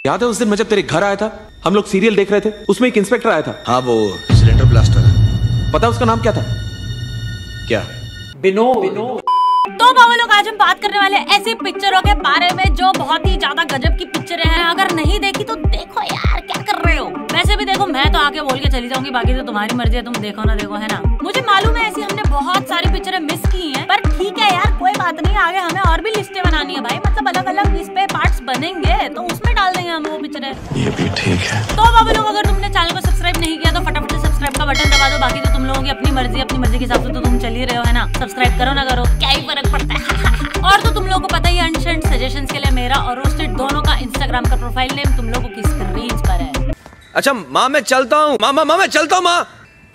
याद है उस दिन मैं जब तेरे घर आया था, हम लोग सीरियल देख रहे थे, उसमें एक इंस्पेक्टर आया था। हाँ, वो सिलेंडर ब्लास्ट वाला। पता उसका नाम क्या था? क्या? विनोद। तो बाबा लोग, आज हम बात करने वाले ऐसी पिक्चरों के बारे में जो बहुत ही ज्यादा गजब की पिक्चरें हैं। अगर नहीं देखी तो देखो यार, क्या कर रहे हो? वैसे भी देखो, मैं तो आके बोल के चली जाऊंगी, बाकी तो तुम्हारी मर्जी है, तुम देखो ना देखो, है ना। मुझे मालूम है ऐसी हमने बहुत सारी पिक्चरें मिस की हैं, पर ठीक है यार, कोई बात नहीं, आगे हमें और भी लिस्टें बनानी है भाई। मतलब अलग अलग इस पे पार्ट्स बनेंगे तो उसमें डाल देंगे हम वो पिक्चरें। ये भी ठीक है। तो बाबा लोग, अगर तुमने चैनल को सब्सक्राइब नहीं किया तो फटाफट से सब्सक्राइब का बटन दबा दो। बाकी तो तुम लोगों की अपनी मर्जी के हिसाब से तो तुम चल ही रहे हो, है ना। सब्सक्राइब करो ना करो, क्या ही फर्क पड़ता है। और तो तुम लोगों को पता ही, अनसेंड सजेशंस के लिए मेरा और रोस्टेड दोनों का इंस्टाग्राम का प्रोफाइल नेम तुम लोगों की स्क्रीन पर है। अच्छा माँ, मैं चलता हूँ। माँ मैं चलता हूँ।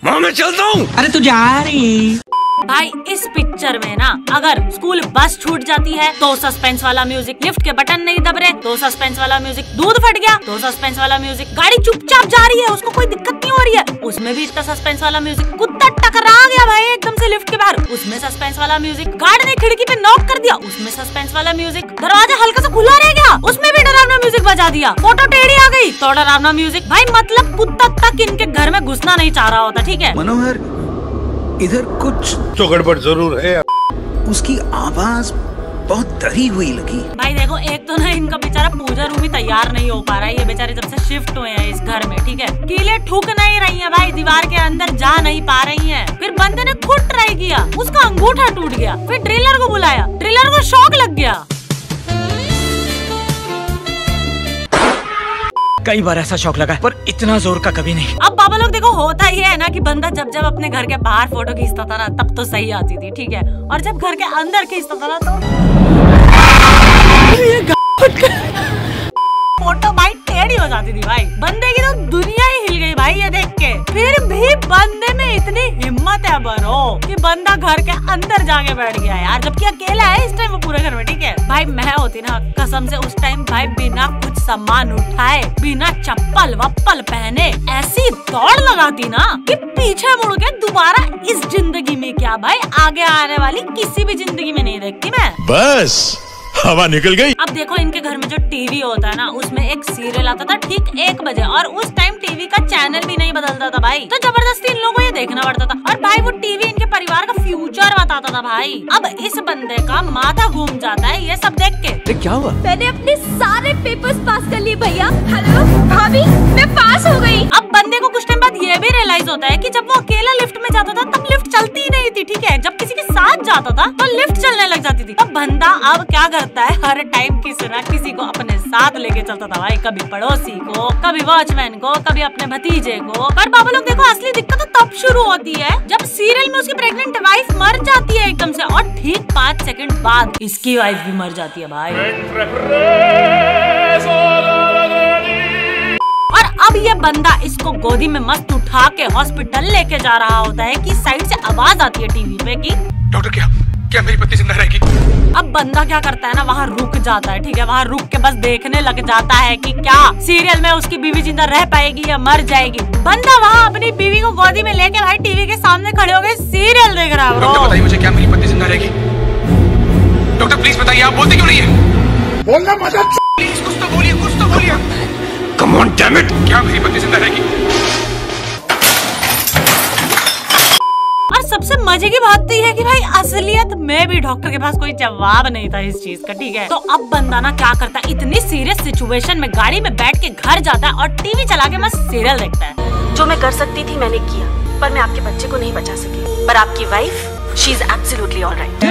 माँ मैं चलता हूँ। अरे तू जा रही भाई, इस पिक्चर में ना अगर स्कूल बस छूट जाती है तो सस्पेंस वाला म्यूजिक, लिफ्ट के बटन नहीं दब रहे तो सस्पेंस वाला म्यूजिक, दूध फट गया तो सस्पेंस वाला म्यूजिक, गाड़ी चुपचाप जा रही है, उसको कोई दिक्कत नहीं हो रही है, उसमें भी इतना सस्पेंस वाला म्यूजिक, कुत्ता टकरा गया भाई एकदम से लिफ्ट के बाहर, उसमें सस्पेंस वाला म्यूजिक, गार्ड ने खिड़की पे नॉक कर दिया, उसमें सस्पेंस वाला म्यूजिक, दरवाजा हल्का सा खुला रह गया, उसमें भी डरावना म्यूजिक बजा दिया, फोटो टेढ़ी आ गई तो डरावना म्यूजिक। भाई मतलब कुत्ता तक इनके घर में घुसना नहीं चाह रहा होता, ठीक है। मनोहर, इधर कुछ तो गड़बड़ जरूर है। उसकी आवाज बहुत डरी हुई लगी। भाई देखो, एक तो ना इनका बेचारा पूजा रूम ही तैयार नहीं हो पा रहा है, ये बेचारे जब से शिफ्ट हुए हैं इस घर में, ठीक है। कीलें ठुक नहीं रही हैं भाई, दीवार के अंदर जा नहीं पा रही हैं। फिर बंदे ने खुद ट्राई किया, उसका अंगूठा टूट गया, फिर ड्रिलर को बुलाया, ड्रिलर को शॉक लग गया। कई बार ऐसा शौक लगा पर इतना जोर का कभी नहीं। अब बाबा लोग देखो, होता ही है ना कि बंदा जब जब अपने घर के बाहर फोटो खींचता था ना तब तो सही आती थी, ठीक है, और जब घर के अंदर खींचता था ना तो फोटो भाई टेढ़ी हो जाती थी भाई। बंदे की तो दुनिया ही हिल गई भाई ये देख के। फिर भी बंदे में इतनी हिम्मत है बनो कि बंदा घर के अंदर जाके बैठ गया यार, जबकि अकेला है इस टाइम वो पूरे घर में, ठीक है। भाई मैं होती ना कसम से उस टाइम भाई बिना कुछ सामान उठाए, बिना चप्पल वप्पल पहने ऐसी दौड़ लगाती ना कि पीछे मुड़ के दोबारा इस जिंदगी में क्या भाई आगे आने वाली किसी भी जिंदगी में नहीं देखती मैं। बस हवा निकल गई। अब देखो, इनके घर में जो टीवी होता है ना, उसमें एक सीरियल आता था ठीक 1 बजे, और उस टाइम टीवी का चैनल भी नहीं बदलता था भाई, तो जबरदस्ती इन लोगों को ये देखना पड़ता था। और भाई वो टीवी इनके परिवार का फ्यूचर बताता था भाई। अब इस बंदे का माथा घूम जाता है ये सब देख के। क्या हुआ? मैंने अपने सारे पेपर्स पास कर लिए भैया। हेलो भाभी, मैं पास हो गई। अब बंदे को कुछ टाइम बाद ये भी रियलाइज होता है कि जब वो अकेला लिफ्ट में जाता था तब लिफ्ट चलती ही नहीं थी, ठीक है। जब किसी के साथ जाता था तो लिफ्ट चलने लग जाती थी। तो बंदा अब क्या करता है, हर टाइम किसी न किसी को अपने साथ लेके चलता था भाई, कभी पड़ोसी को, कभी वॉचमैन को, कभी अपने भतीजे को। पर बाबा लोग देखो, असली दिक्कत तो तब शुरू होती है जब सीरियल में उसकी प्रेग्नेंट वाइफ मर जाती है एकदम से, और ठीक 5 सेकंड बाद इसकी वाइफ भी मर जाती है भाई। और अब ये बंदा इसको गोदी में मस्त उठा के हॉस्पिटल लेके जा रहा होता है कि साइड से आवाज आती है टीवी पे कि डॉक्टर क्या मेरी पत्नी जिंदा रहेगी? अब बंदा क्या करता है ना, वहाँ रुक जाता है, ठीक है, वहाँ रुक के बस देखने लग जाता है कि क्या सीरियल में उसकी बीवी जिंदा रह पाएगी या मर जाएगी। बंदा वहाँ अपनी बीवी को गोदी में लेके भाई टीवी के सामने खड़े हो गए सीरियल देख रहा है। डॉक्टर बताइए मुझे, क्या मेरी पत्नी जिंदा रहेगी? डॉक्टर प्लीज बताइए, आप बोलते क्यों नहीं है? बोलना मत, प्लीज कुछ तो बोलिए। कम ऑन डैम इट, क्या मेरी पत्नी जिंदा रहेगी? और सबसे मजे की बात तो ये है कि भाई असलियत में भी डॉक्टर के पास कोई जवाब नहीं था इस चीज का, ठीक है। तो अब बंदा ना क्या करता है, इतनी सीरियस सिचुएशन में गाड़ी में बैठ के घर जाता है और टीवी चला के मस्त सीरियल देखता है। जो मैं कर सकती थी मैंने किया, पर मैं आपके बच्चे को नहीं बचा सकी, पर आपकी wife she is absolutely alright.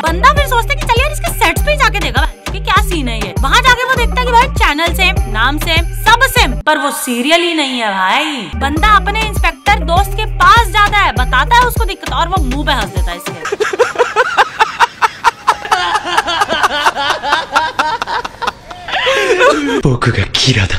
बंदा फिर सोचता है कि चल यार इसके सेट्स पे जाके देखा कि क्या सीन है ये। वहाँ जाके वो देखता है कि भाई चैनल सेम, नाम सेम, सब सेम, पर वो सीरियल ही नहीं है भाई। बंदा अपने इंस्पेक्टर दोस्त के पास जाता है, बताता है उसको दिक्कत, और वो मुंह पे हंस देता है इसके। कीड़ा था।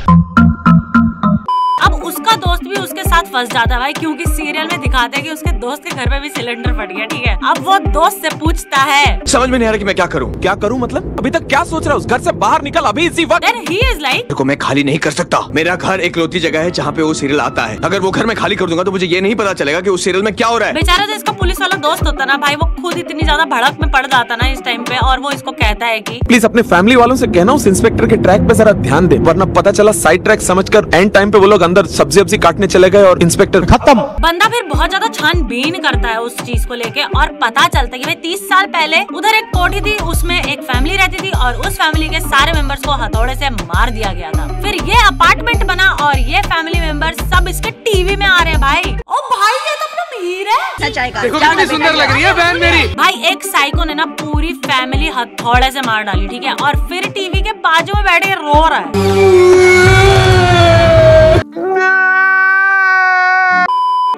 अब उसका दोस्त भी उसके साथ फंस जाता है भाई, क्योंकि सीरियल में दिखाते हैं कि उसके दोस्त के घर पे भी सिलेंडर फट गया, ठीक है। अब वो दोस्त से पूछता है, समझ में नहीं आ रहा कि मैं क्या करूं। क्या करूं मतलब? अभी तक क्या सोच रहा है? उस घर से बाहर निकल अभी इसी वक्त। Then he is like, को मैं खाली नहीं कर सकता। मेरा घर एकलौती जगह है जहाँ पे वो सीरियल आता है। अगर वो घर मैं खाली कर दूंगा तो मुझे ये नहीं पता चलेगा कि उस सीरियल में क्या हो रहा है। बेचारा जो इसका पुलिस वाला दोस्त होता ना भाई, वो खुद इतनी ज्यादा भड़क में पड़ जाता ना इस टाइम पे, और वो इसको कहता है कि प्लीज अपने फैमिली वालों से कहना उस इंस्पेक्टर के ट्रैक पे जरा ध्यान दे, वरना पता चला साइड ट्रैक समझकर एंड टाइम पे वो लोग अंदर सब्जी काटने चले गए और इंस्पेक्टर खत्म। बंदा फिर बहुत ज्यादा छानबीन करता है उस चीज को लेके, और पता चलता है कि भाई 30 साल पहले उधर एक कोठी थी, उसमें एक फैमिली रहती थी और उस फैमिली के सारे मेंबर्स को हथौड़े से मार दिया गया था। फिर ये अपार्टमेंट बना और ये फैमिली मेंबर्स सब इसके टीवी में आ रहे हैं भाई। ओ भाई ये तो अपना मीर है। सच आएगा। देखो कितनी सुंदर लग रही है बहन मेरी। भाई एक साइको ने ना पूरी फैमिली हथौड़े से मार डाली, ठीक है, और फिर टीवी के बाजू में बैठे रो रहा है।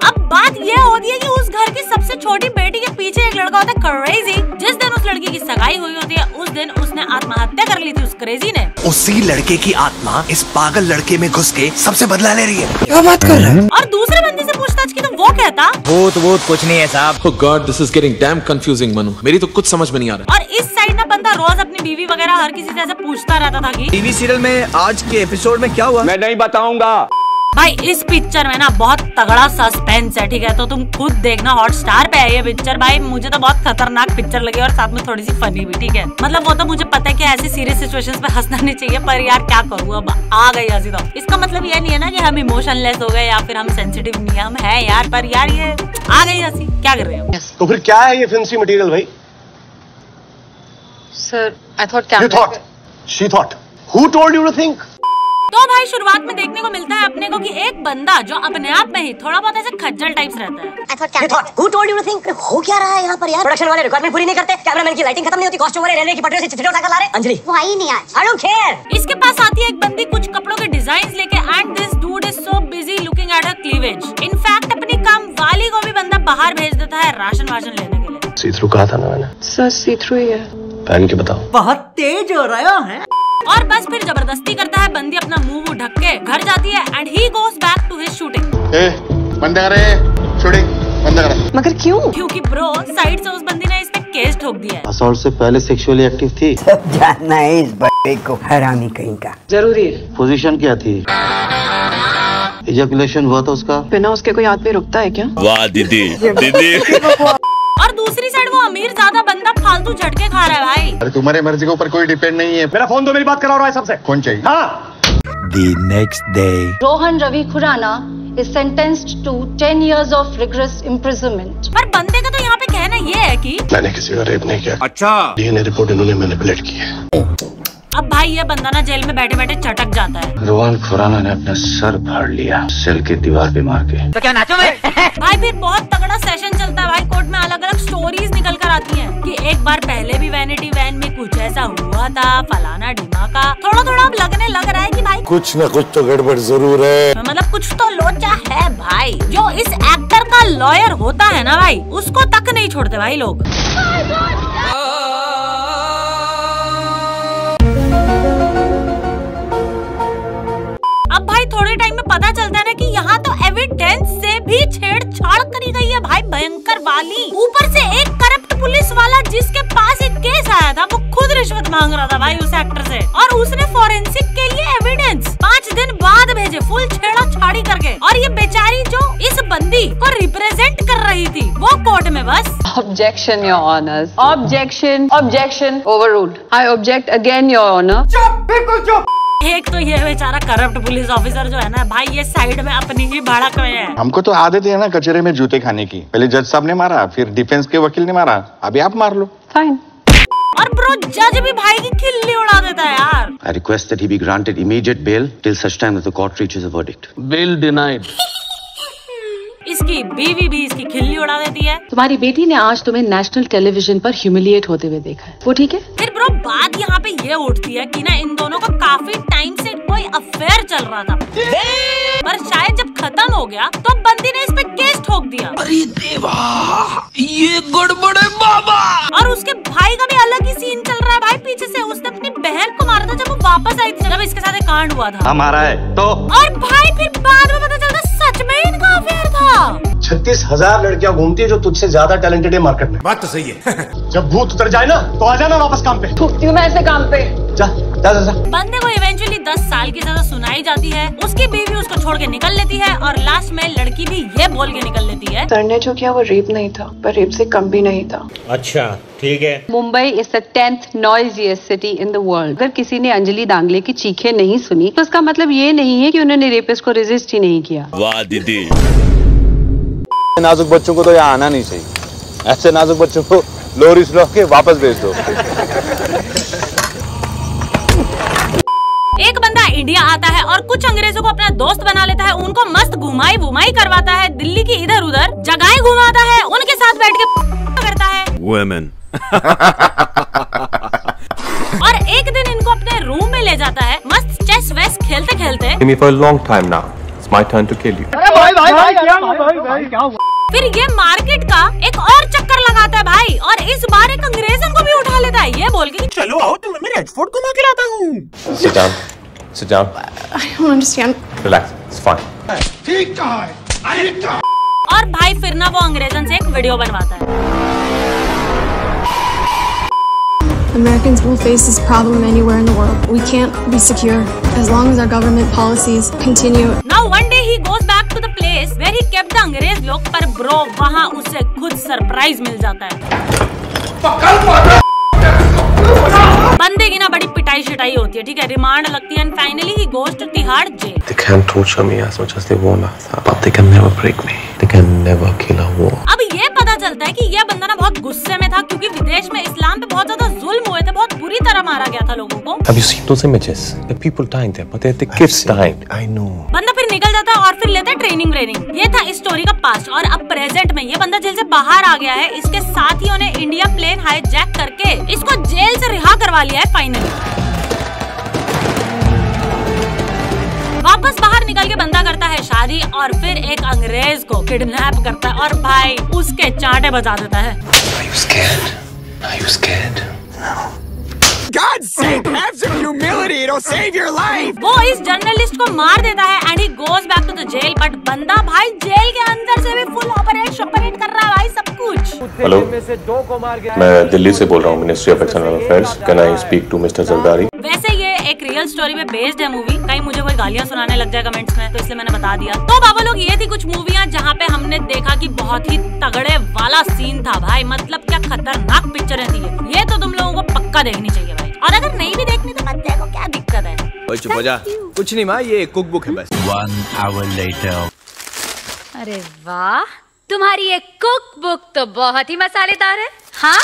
अब बात ये होती है कि उस घर की सबसे छोटी बेटी के पीछे एक लड़का होता है क्रेजी। जिस दिन उस लड़की की सगाई हुई होती है उस दिन उसने आत्महत्या कर ली थी उस क्रेजी ने। उसी लड़के की आत्मा इस पागल लड़के में घुस के सबसे बदला ले रही है। क्या बात कर रहा है? और दूसरे बंदे से पूछताछ की तो वो कहता, वो कुछ नहीं है साहब। Oh God, this is getting damn confusing Manu. मेरी तो कुछ समझ में नहीं आ रहा। और इस साइड ना बंदा रोज अपनी बीवी वगैरह हर किसी से ऐसे पूछता रहता था कि टीवी सीरियल में आज के एपिसोड में क्या हुआ। मैं नहीं बताऊंगा। भाई इस पिक्चर में ना बहुत तगड़ा सस्पेंस है, ठीक है, तो तुम खुद देखना। हॉटस्टार पे है ये पिक्चर। भाई मुझे तो बहुत खतरनाक पिक्चर लगी और साथ में थोड़ी सी फनी भी, ठीक है। मतलब वो तो मुझे पता है कि ऐसी सीरियस सिचुएशंस पे हंसना नहीं चाहिए, पर यार क्या करूँ, अब आ गई हंसी तो। इसका मतलब ये नहीं है ना कि हम इमोशनलेस हो गए या फिर हम सेंसिटिव नहीं है, हम है यार, पर यार ये आ गई हंसी, क्या कर रहे हो। तो फिर क्या है ये फैंसी मटेरियल भाई? Sir I thought You thought, she thought. Who told you to think? तो भाई शुरुआत में देखने को मिलता है अपने को कि एक बंदा जो अपने आप में ही थोड़ा बहुत ऐसे खज्जल टाइप्स रहता है। Who told you to think? हो क्या रहा है यहाँ पर यार? प्रोडक्शन वाले रिक्वायरमेंट पूरी नहीं करते, कैमरामैन की लाइटिंग खत्म नहीं होती, कॉस्ट्यूम वाले रेलवे की पटरियों से चिट्ठी उठाकर ला रहे। अंजलि वो आई नहीं आज। I don't care. इसके पास आती है एक बंदी कुछ कपड़ों के डिजाइन लेके, and this dude is so busy looking at her cleavage. In fact अपनी काम वाली को भी बंदा बाहर भेज देता है राशन वाशन लेने के लिए। सी थ्रू कहा था ना मैंने। सर सी थ्रू ही है। पहन के बताओ। बहुत तेज हो रहा है। और बस फिर जबरदस्ती करता है, बंदी अपना मुंह ढक के घर जाती है and he goes back to his shooting. बंद कर शूटिंग बंद कर। मगर क्यों? क्योंकि ब्रो साइड से उस बंदी ने इस पे केस ठोक दिया है। असॉल्ट से पहले सेक्सुअली एक्टिव थी। सब जानना है इस बच्चे को, हरामी कहीं का। जरूरी है। पोजीशन क्या थी? इजैकुलेशन हुआ था उसका? बिना उसके कोई आदमी रुकता है क्या? वाह दीदी दीदी। और दूसरी साइड वो अमीर ज्यादा बंदा फालतू झटके खा रहा है भाई। अरे तुम्हारे मर्जी के ऊपर कोई डिपेंड नहीं है। मेरा फोन दो, मेरी बात करा रहा है सबसे। कौन चाहिए? हाँ। The next day. Rohan Ravi Khurana is sentenced to 10 years of rigorous imprisonment. पर बंदे का तो यहाँ पे कहना ये है कि मैंने किसी का रेप नहीं किया। अच्छा। डीएनए रिपोर्ट इन्होंने मैनिपुलेट की है। अब भाई ये बंदा ना जेल में बैठे बैठे चटक जाता है। रोहन खुराना ने अपना सर फाड़ लिया सेल के दीवार पे मार के। तो क्या नाचो भाई फिर बहुत तगड़ा सेशन चलता है भाई। कोर्ट में अलग अलग स्टोरीज निकल कर आती हैं कि एक बार पहले भी वैनिटी वैन में कुछ ऐसा हुआ था, फलाना ढिमाका। थोड़ा थोड़ा अब लगने लग रहा है कि भाई कुछ न कुछ तो गड़बड़ जरूर है। मतलब कुछ तो लोचा है भाई। जो इस एक्टर का लॉयर होता है ना भाई, उसको तक नहीं छोड़ते भाई लोग। अब भाई थोड़े टाइम में पता चलता है ना कि यहाँ तो एविडेंस से भी छेड़छाड़ करी गई है भाई, भयंकर वाली। ऊपर से एक करप्ट पुलिस वाला जिसके पास एक केस आया था, वो खुद रिश्वत मांग रहा था भाई उस एक्टर से, और उसने फोरेंसिक के लिए एविडेंस 5 दिन बाद भेजे, फुल छेड़छाड़ी करके। और ये बेचारी जो इस बंदी को रिप्रेजेंट कर रही थी, वो कोर्ट में बस Objection, Your Honors. Objection, overruled. I object again, Your Honor. चुप, बिल्कुल चुप। एक तो ये बेचारा करप्ट पुलिस ऑफिसर जो है ना भाई, ये साइड में अपनी ही भड़क में है। हमको तो आदत है ना कचरे में जूते खाने की। पहले जज साहब ने मारा, फिर डिफेंस के वकील ने मारा, अभी आप मार लो। Fine. और ब्रो जज भी भाई की खिल्ली उड़ा देता है यार। I request that he be granted immediate bail till such time that the court reaches a verdict. Bail denied. इसकी बीवी भी इसकी खिल्ली उड़ा देती है। तुम्हारी बेटी ने आज तुम्हें नेशनल टेलीविजन पर ह्यूमिलिएट होते हुए देखा है, वो ठीक है? फिर ब्रो बात यहाँ पे ये उठती है कि ना इन दोनों का काफी टाइम से कोई अफेयर चल रहा था, पर शायद जब खत्म हो गया तो बंदी ने इस पे केस ठोक दिया। अरे देवा, ये गड़बड़ है बाबा। और उसके भाई का भी अलग ही सीन चल रहा है भाई पीछे से। उसने अपनी बहन को मारा था जब वो वापस आई थी, जब इसके साथ एक कांड हुआ था। हमारा है तो। और भाई फिर बाद में पता चलता सच में इनका अफेयर था। 36,000 लड़कियां घूमती है जो तुझसे ज्यादा टैलेंटेड है मार्केट में। बात तो सही है। जब भूत उतर जाए ना तो आ जाना वापस काम पे। क्यों मैं ऐसे काम पे? जा जा जा, जा। बंदे को इवेंचुअली 10 साल की सजा सुनाई जाती है, उसकी बीवी उसको छोड़ के निकल लेती है और लास्ट में लड़की भी ये बोल के निकल लेती है, सर ने जो किया वो रेप नहीं था, पर रेप से कम भी नहीं था। अच्छा ठीक है। Mumbai is the 10th noisiest city in the world। अगर किसी ने अंजलि दांगले की चीखें नहीं सुनी तो उसका मतलब ये नहीं है कि उन्होंने रेपिस्ट को रेजिस्ट ही नहीं किया। वाह दीदी। नाजुक बच्चों को तो यहाँ आना नहीं चाहिए। ऐसे नाजुक बच्चों को लोरी सुला के वापस भेज दो। एक बंदा इंडिया आता है और कुछ अंग्रेजों को अपना दोस्त बना लेता है, उनको मस्त घुमाई वुमाई करवाता है, दिल्ली की इधर उधर जगहें घुमाता है, उनके साथ बैठ के करता है। Women। और एक दिन इनको अपने रूम में ले जाता है, मस्त चेस वेस खेलते खेलते। For a long time now, it's my turn to kill you. फिर ये मार्केट का एक और चक्कर लगाता है भाई, और इस बार एक अंग्रेजन को भी उठा लेता है, ये बोल के चलो आओ तुम्हें मैं रेडफोर्ट घुमा के लाता हूँ। Sit down. Sit down. I don't understand. Relax. It's fine. ठीक है। और भाई फिर ना वो अंग्रेजन से एक वीडियो बनवाता है। Americans will face this problem anywhere in the world. We can't be secure as long as our government policies continue. Now one day he goes back to the place where he kept the अंग्रेज लोग, पर bro वहाँ उसे खुद surprise मिल जाता है। बंदे की ना बड़ी पिटाई शिटाई होती है, ठीक है, रिमांड लगती है, and finally he goes to Tihar jail. They can't torture me as much as they want, but they can never break me. They can never kill a war. अब ये पता चलता है कि ये बंदा ना बहुत गुस्से में था, क्योंकि विदेश में इस्लाम पे बहुत ज्यादा जुल्म हुए थे, बहुत बुरी तरह मारा गया था लोगों को। Have you seen those images? The people dying there, but the kids dying. I know. बंदा फिर निकल जाता है और फिर लेता है ट्रेनिंग व्रेनिंग। ये था इस स्टोरी का पास्ट, और अब प्रेजेंट में ये बंदा जेल से बाहर आ गया है। इसके साथियों ने इंडिया प्लेन हाईजैक करके इसको जेल से रिहा करवा लिया है फाइनली। वापस बाहर निकल के बंदा करता है शादी, और फिर एक अंग्रेज को किडनैप करता है और भाई उसके चांटे बजा देता है। Are you scared? Are you scared? God's sake, have some humility, it'll save your life! वो इस जर्नलिस्ट को मार देता है and he goes back to the jail, but बंदा भाई जेल के अंदर से भी फुल ऑपरेट कर रहा है भाई, सब कुछ। हेलो, मैं दिल्ली से बोल रहा हूँ, ministry of external affairs. Can I speak to mister Zardari? वैसे ये एक रियल स्टोरी पे बेस्ड है मूवी, कहीं मुझे कोई गालियां सुनाने लग जाए कमेंट्स में, तो इसलिए मैंने बता दिया। तो बाबा लोग, ये थी कुछ मूवियाँ जहाँ पे हमने देखा कि बहुत ही तगड़े वाला सीन था भाई, मतलब क्या खतरनाक पिक्चरें थी ये तो तुम लोगों को पक्का देखनी चाहिए भाई, और अगर नहीं भी देखनी तो मत देखो, क्या दिक्कत है। चुप हो जा, कुछ नहीं माँ, ये कुक बुक है बस। 1 hour later। अरे वाह, तुम्हारी ये कुक बुक तो बहुत ही मसालेदार है। हाँ